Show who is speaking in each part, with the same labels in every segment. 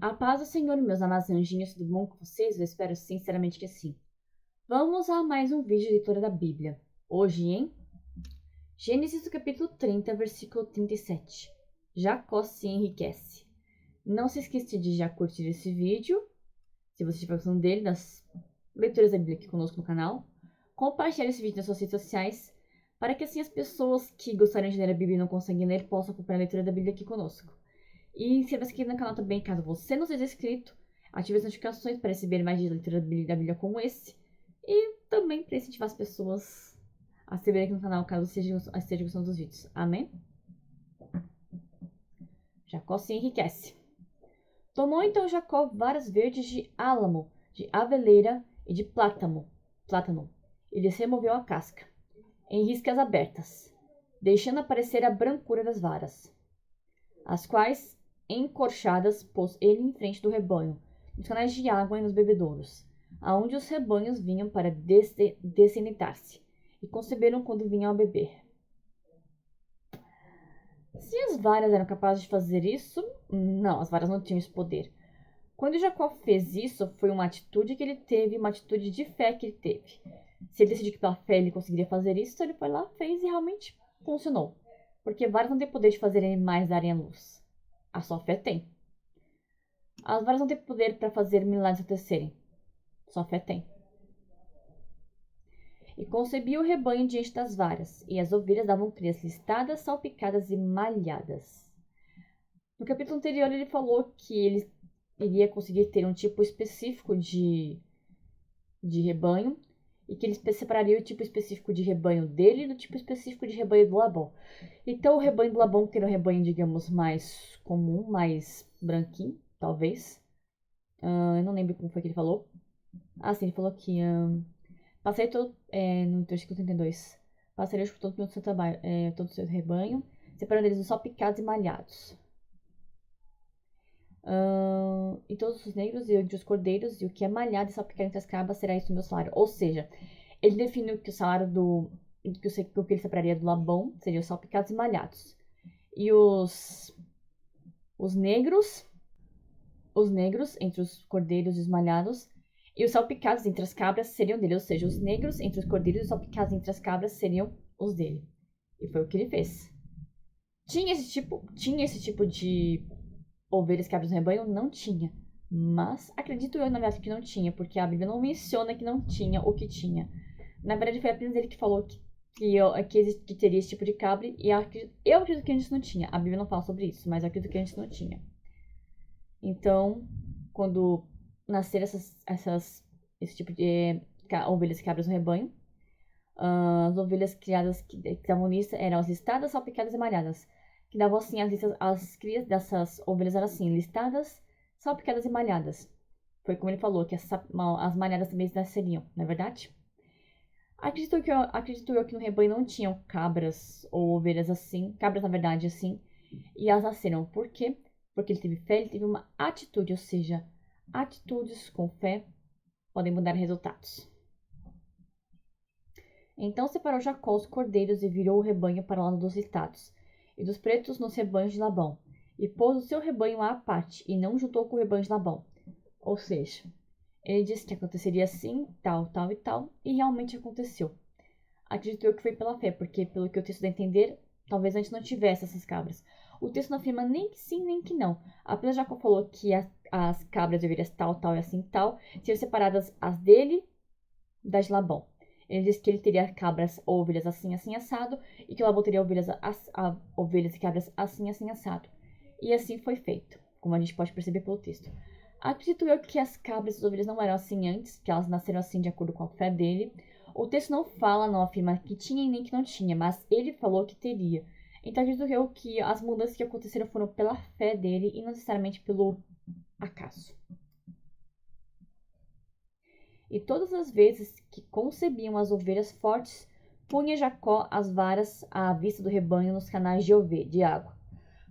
Speaker 1: A paz do Senhor, meus amados anjinhos, tudo bom com vocês? Eu espero sinceramente que sim. Vamos a mais um vídeo de leitura da Bíblia. Hoje em Gênesis do capítulo 30, versículo 37. Jacó se enriquece. Não se esqueça de já curtir esse vídeo, se você estiver gostando dele, das leituras da Bíblia aqui conosco no canal. Compartilhe esse vídeo nas suas redes sociais, para que assim as pessoas que gostariam de ler a Bíblia e não conseguem ler, possam acompanhar a leitura da Bíblia aqui conosco. E inscreva-se aqui no canal também, caso você não seja inscrito. Ative as notificações para receber mais de leitura da Bíblia como esse. E também para incentivar as pessoas a se inscreverem aqui no canal, caso esteja gostando dos vídeos. Amém? Jacó se enriquece. Tomou então Jacó varas verdes de álamo, de aveleira e de plátano. E lhes removeu a casca, em riscas abertas, deixando aparecer a brancura das varas, as quais encorchadas pôs ele em frente do rebanho, nos canais de água e nos bebedouros, aonde os rebanhos vinham para dessedentar-se, e conceberam quando vinham a beber. Se as varas eram capazes de fazer isso, não, as varas não tinham esse poder. Quando Jacó fez isso, foi uma atitude que ele teve, uma atitude de fé que ele teve. Se ele decidiu que pela fé ele conseguiria fazer isso, ele foi lá, fez e realmente funcionou. Porque varas não têm poder de fazer animais darem a luz. A sua fé tem. As varas não têm poder para fazer milagres acontecerem. Sua fé tem. E concebia o rebanho diante das varas, e as ovelhas davam crias listadas, salpicadas e malhadas. No capítulo anterior ele falou que ele iria conseguir ter um tipo específico de rebanho, e que ele separaria o tipo específico de rebanho dele do tipo específico de rebanho do Labão. Então o rebanho do Labão, que era um rebanho, digamos, mais comum, mais branquinho, talvez. Eu não lembro como foi que ele falou. Sim, ele falou que passei todo, no versículo 32, passaria por todo o seu rebanho, separando eles os salpicados e malhados. E todos os negros e os cordeiros, e o que é malhado e salpicado entre as cabras será isso o meu salário. Ou seja, ele definiu que o salário que ele separaria do Labão seria os salpicados e malhados. E os negros entre os cordeiros e os malhados, e os salpicados entre as cabras seriam dele. Ou seja, os negros entre os cordeiros e os salpicados entre as cabras seriam os dele. E foi o que ele fez. Tinha esse tipo de ovelhas, cabras no rebanho? Não tinha. Mas acredito eu, na verdade, que não tinha, porque a Bíblia não menciona que não tinha o que tinha. Na verdade, foi apenas ele que falou que teria esse tipo de cabra, e eu acredito que antes não tinha. A Bíblia não fala sobre isso, mas eu acredito que antes não tinha. Então, quando nasceram esse tipo de ovelhas e cabras no rebanho, as ovelhas criadas que estavam nisso eram as listadas, salpicadas e malhadas. Que davam assim, as crias dessas ovelhas eram assim, listadas, salpicadas e malhadas. Foi como ele falou, que as malhadas também nasceriam, não é verdade? Acredito eu que no rebanho não tinham cabras ou ovelhas assim, cabras na verdade assim, e elas nasceram. Por quê? Porque ele teve fé, ele teve uma atitude, ou seja, atitudes com fé podem mudar resultados. Então separou Jacó os cordeiros e virou o rebanho para o lado dos listados, e dos pretos nos rebanhos de Labão, e pôs o seu rebanho à parte, e não juntou com o rebanho de Labão. Ou seja, ele disse que aconteceria assim, tal, tal e tal, e realmente aconteceu. Acredito eu que foi pela fé, porque pelo que o texto dá a entender, talvez antes não tivesse essas cabras. O texto não afirma nem que sim, nem que não. Apenas Jacó falou que as cabras e ovelhas tal, tal e assim tal, seriam separadas as dele das de Labão. Ele disse que ele teria cabras ou ovelhas assim, assim, assado, e que Labão teria ovelhas e cabras assim, assim, assado. E assim foi feito, como a gente pode perceber pelo texto. Acredito eu que as cabras e as ovelhas não eram assim antes, que elas nasceram assim de acordo com a fé dele. O texto não afirma que tinha e nem que não tinha, mas ele falou que teria. Então acredito eu que as mudanças que aconteceram foram pela fé dele e não necessariamente pelo acaso. E todas as vezes que concebiam as ovelhas fortes, punha Jacó as varas à vista do rebanho nos canais de água,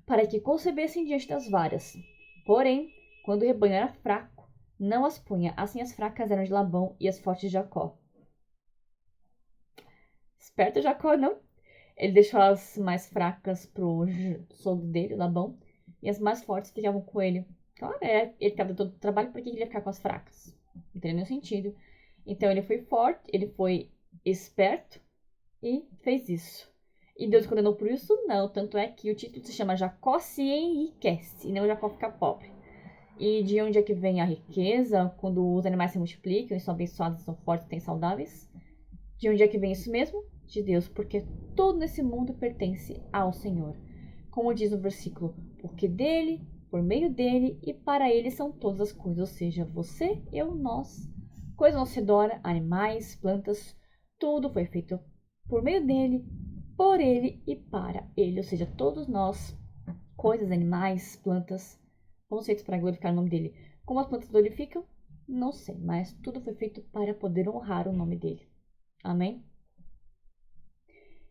Speaker 1: para que concebessem diante das varas. Porém, quando o rebanho era fraco, não as punha. Assim as fracas eram de Labão e as fortes de Jacó. Esperto Jacó, não? Ele deixou as mais fracas pro sogro dele, Labão, e as mais fortes ficavam com ele, Claro, ele estava dando todo o trabalho, por que ele ia ficar com as fracas? Não tem nenhum sentido. Então ele foi forte, ele foi esperto e fez isso. E Deus condenou por isso? Não. Tanto é que o título se chama Jacó se enriquece, e não Jacó fica pobre. E de onde é que vem a riqueza? Quando os animais se multiplicam e são abençoados, são fortes, têm saudáveis? De onde é que vem isso mesmo? De Deus, porque tudo nesse mundo pertence ao Senhor. Como diz no versículo, porque dele, por meio dele e para ele são todas as coisas, ou seja, você, eu, nós, coisas ao nosso redor, animais, plantas, tudo foi feito por meio dele, por ele e para ele, ou seja, todos nós, coisas, animais, plantas, fomos feitos para glorificar o nome dele. Como as plantas glorificam? Não sei, mas tudo foi feito para poder honrar o nome dele. Amém?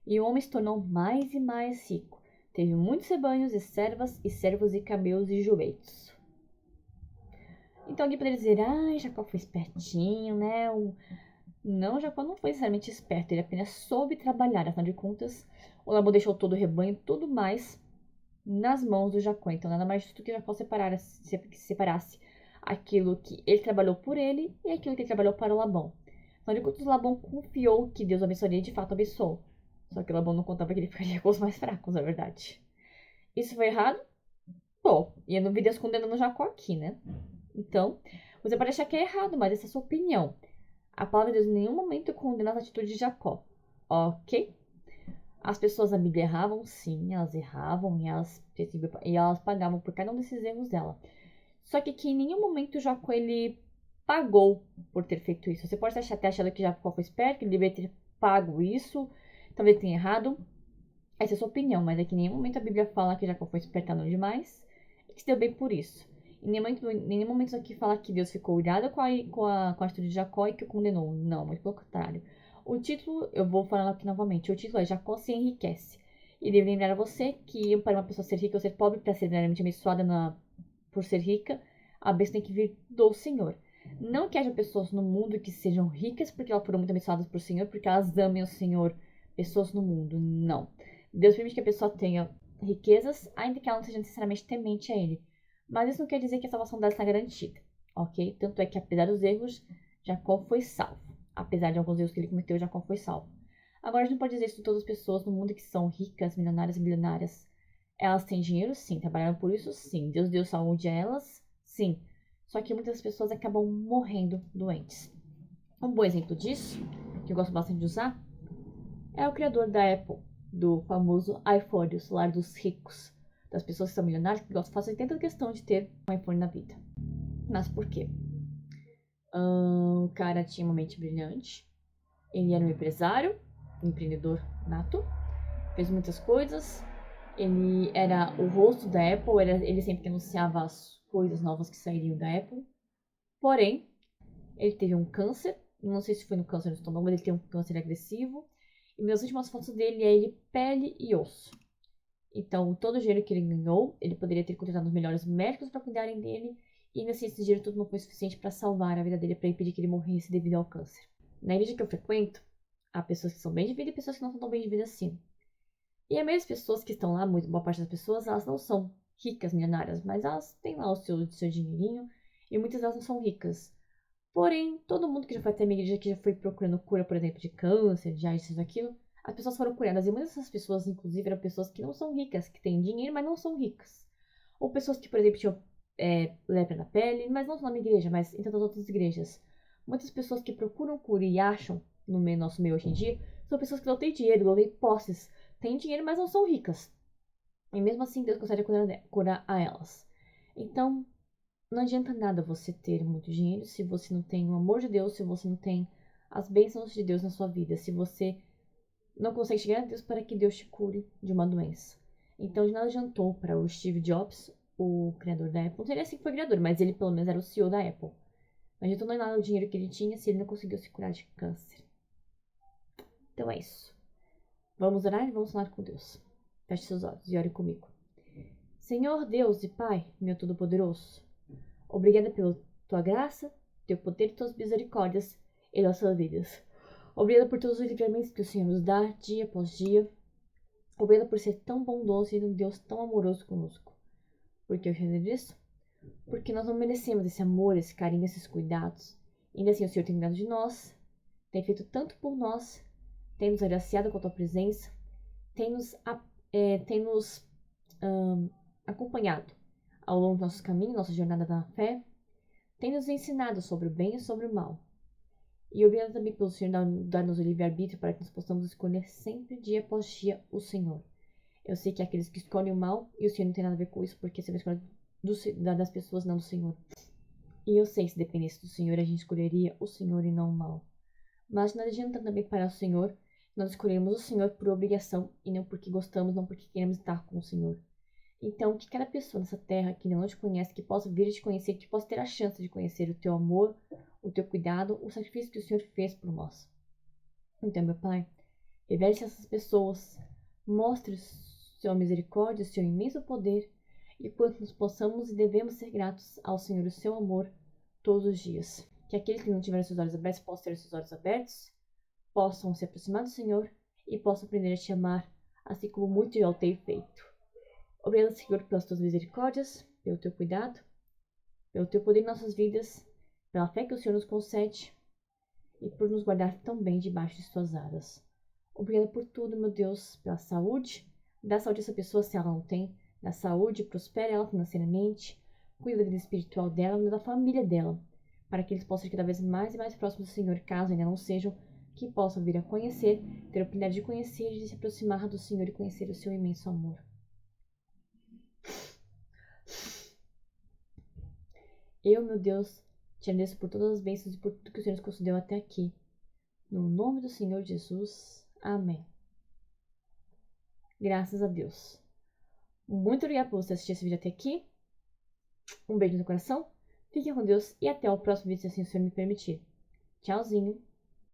Speaker 1: E o homem se tornou mais e mais rico. Teve muitos rebanhos e servas e servos e camelos e jumentos. Então alguém poderia dizer, Jacó foi espertinho, né? Não, Jacó não foi necessariamente esperto, ele apenas soube trabalhar. Afinal de contas, o Labão deixou todo o rebanho, tudo mais, nas mãos do Jacó. Então nada mais justo que Jacó separasse aquilo que ele trabalhou por ele e aquilo que ele trabalhou para o Labão. Afinal de contas, Labão confiou que Deus abençoaria e de fato abençoou. Só que Labão não contava que ele ficaria com os mais fracos, na verdade. Isso foi errado? Bom, e eu não vi Deus condenando Jacó aqui, né? Então, você pode achar que é errado, mas essa é a sua opinião. A palavra de Deus em nenhum momento condena as atitudes de Jacó. Ok? As pessoas na Bíblia erravam, sim, elas erravam e elas pagavam por cada um desses erros dela. Só que em nenhum momento Jacó ele pagou por ter feito isso. Você pode até achar que Jacó foi esperto, que ele deveria ter pago isso, talvez tenha errado. Essa é a sua opinião, mas é que em nenhum momento a Bíblia fala que Jacó foi espertão demais e que se deu bem por isso. Em nenhum momento aqui fala que Deus ficou irado com a atitude de Jacó e que o condenou. Não, muito pelo contrário. O título, eu vou falar aqui novamente, o título é Jacó se enriquece. E devo lembrar a você que para uma pessoa ser rica ou ser pobre, para ser verdadeiramente abençoada por ser rica, a bênção tem que vir do Senhor. Não que haja pessoas no mundo que sejam ricas porque elas foram muito abençoadas por Senhor, porque elas amem o Senhor, pessoas no mundo. Não. Deus permite que a pessoa tenha riquezas, ainda que ela não seja necessariamente temente a Ele. Mas isso não quer dizer que a salvação dela está garantida, ok? Tanto é que, apesar dos erros, Jacó foi salvo. Apesar de alguns erros que ele cometeu, Jacó foi salvo. Agora, a gente não pode dizer isso de todas as pessoas no mundo que são ricas, milionárias e bilionárias. Elas têm dinheiro? Sim. Trabalharam por isso? Sim. Deus deu saúde a elas? Sim. Só que muitas pessoas acabam morrendo doentes. Um bom exemplo disso, que eu gosto bastante de usar, é o criador da Apple, do famoso iPhone, o celular dos ricos, das pessoas que são milionárias, que gostam, fazem tanta questão de ter um iPhone na vida. Mas por quê? O cara tinha uma mente brilhante, ele era um empresário, um empreendedor nato, fez muitas coisas, ele era o rosto da Apple, ele sempre anunciava as coisas novas que sairiam da Apple. Porém, ele teve um câncer, não sei se foi no câncer no estômago, mas ele teve um câncer agressivo. E nas últimas fotos dele é ele pele e osso. Então, todo o dinheiro que ele ganhou, ele poderia ter contratado os melhores médicos para cuidarem dele. E ainda assim, esse dinheiro todo não foi suficiente para salvar a vida dele, para impedir que ele morresse devido ao câncer. Na igreja que eu frequento, há pessoas que são bem de vida e pessoas que não são tão bem de vida assim. E as mesmas pessoas que estão lá, muito boa parte das pessoas, elas não são ricas, milionárias, mas elas têm lá o seu dinheirinho. E muitas delas não são ricas. Porém, todo mundo que já foi até a minha igreja, que já foi procurando cura, por exemplo, de câncer, de AIDS, daquilo, as pessoas foram curadas. E muitas dessas pessoas, inclusive, eram pessoas que não são ricas, que têm dinheiro, mas não são ricas. Ou pessoas que, por exemplo, tinham lepra na pele, mas não só na minha igreja, mas em tantas outras igrejas. Muitas pessoas que procuram cura e acham, nosso meio hoje em dia, são pessoas que não têm dinheiro, não têm posses, têm dinheiro, mas não são ricas. E mesmo assim, Deus consegue curar a elas. Então, não adianta nada você ter muito dinheiro se você não tem o amor de Deus, se você não tem as bênçãos de Deus na sua vida, se você não consegue chegar a Deus para que Deus te cure de uma doença. Então, de nada adiantou para o Steve Jobs, o criador da Apple. Não seria assim que foi criador, mas ele pelo menos era o CEO da Apple. Não adiantou nada o dinheiro que ele tinha se ele não conseguiu se curar de câncer. Então é isso. Vamos orar e vamos falar com Deus. Feche seus olhos e ore comigo. Senhor Deus e Pai, meu Todo-Poderoso, obrigada pela tua graça, teu poder e tuas misericórdias em nossas vidas. Obrigada por todos os livramentos que o Senhor nos dá dia após dia. Obrigada por ser tão bondoso e um Deus tão amoroso conosco. Porque eu sei disso, porque nós não merecemos esse amor, esse carinho, esses cuidados. Ainda assim, o Senhor tem cuidado de nós, tem feito tanto por nós, tem nos agraciado com a tua presença, tem nos acompanhado ao longo do nosso caminho, nossa jornada na fé, tem nos ensinado sobre o bem e sobre o mal. E obrigado também pelo Senhor dar-nos o livre-arbítrio para que nós possamos escolher sempre, dia após dia, o Senhor. Eu sei que há aqueles que escolhem o mal e o Senhor não tem nada a ver com isso, porque você vai escolher das pessoas, não do Senhor. E eu sei que se dependesse do Senhor, a gente escolheria o Senhor e não o mal. Mas não adianta também parar o Senhor, nós escolhemos o Senhor por obrigação e não porque gostamos, não porque queremos estar com o Senhor. Então, que cada pessoa nessa terra que não te conhece, que possa vir a te conhecer, que possa ter a chance de conhecer o teu amor, o teu cuidado, o sacrifício que o Senhor fez por nós. Então, meu Pai, revele-se a essas pessoas, mostre sua misericórdia, seu imenso poder, e quanto nos possamos e devemos ser gratos ao Senhor, o seu amor, todos os dias. Que aqueles que não tiverem seus olhos abertos possam ter seus olhos abertos, possam se aproximar do Senhor e possam aprender a te amar, assim como muito já o tenho feito. Obrigado, Senhor, pelas tuas misericórdias, pelo teu cuidado, pelo teu poder em nossas vidas, pela fé que o Senhor nos concede e por nos guardar tão bem debaixo de tuas asas. Obrigada por tudo, meu Deus, pela saúde. Dá saúde a essa pessoa se ela não tem. Dá saúde, prospera ela financeiramente. Cuida da vida espiritual dela e da família dela, para que eles possam ser cada vez mais e mais próximos do Senhor, caso ainda não sejam, que possam vir a conhecer, ter a oportunidade de conhecer e de se aproximar do Senhor e conhecer o seu imenso amor. Eu, meu Deus, te agradeço por todas as bênçãos e por tudo que o Senhor nos concedeu até aqui. No nome do Senhor Jesus. Amém. Graças a Deus. Muito obrigada por você assistir esse vídeo até aqui. Um beijo no seu coração. Fiquem com Deus e até o próximo vídeo, se assim o Senhor me permitir. Tchauzinho.